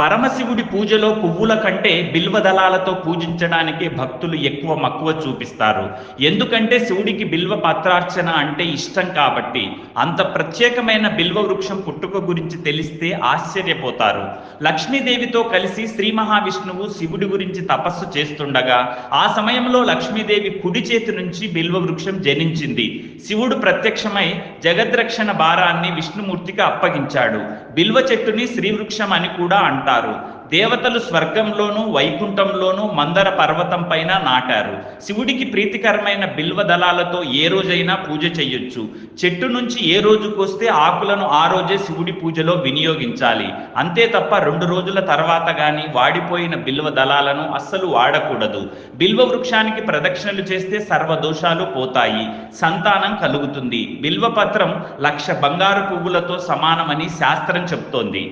పరమశివుడి పూజలో పువ్వుల కంటే బిల్వదళాలతో పూజించడానికే భక్తులు ఎక్కువ మక్కువ చూపిస్తారు. ఎందుకంటే శివుడికి బిల్వ పత్రార్చన అంటే ఇష్టం కాబట్టి. అంత ప్రత్యేకమైన బిల్వ వృక్షం పుట్టుక గురించి తెలిస్తే ఆశ్చర్యపోతారు. లక్ష్మీదేవితో కలిసి శ్రీ మహావిష్ణువు శివుడి గురించి తపస్సు చేస్తుండగా ఆ సమయంలో లక్ష్మీదేవి కుడి చేతి నుంచి బిల్వ వృక్షం జనించింది. శివుడు ప్రత్యక్షమై జగద్రక్షణ భారాన్ని విష్ణుమూర్తికి అప్పగించాడు. బిల్వ చెట్టుని శ్రీవృక్షం అని కూడా అంటారు. దేవతలు స్వర్గంలోనూ వైకుంఠంలోనూ మందర పర్వతం పైన నాటారు. శివుడికి ప్రీతికరమైన బిల్వ దళాలతో ఏ రోజైనా పూజ చెయ్యొచ్చు. చెట్టు నుంచి ఏ రోజుకొస్తే ఆకులను ఆ రోజే శివుడి పూజలో వినియోగించాలి. అంతే తప్ప 2 రోజుల తర్వాత గాని వాడిపోయిన బిల్వ దళాలను అస్సలు వాడకూడదు. బిల్వ వృక్షానికి ప్రదక్షిణలు చేస్తే సర్వదోషాలు పోతాయి, సంతానం కలుగుతుంది. బిల్వపత్రం 1,00,000 బంగారు పువ్వులతో సమానమని శాస్త్రం చెప్తోంది.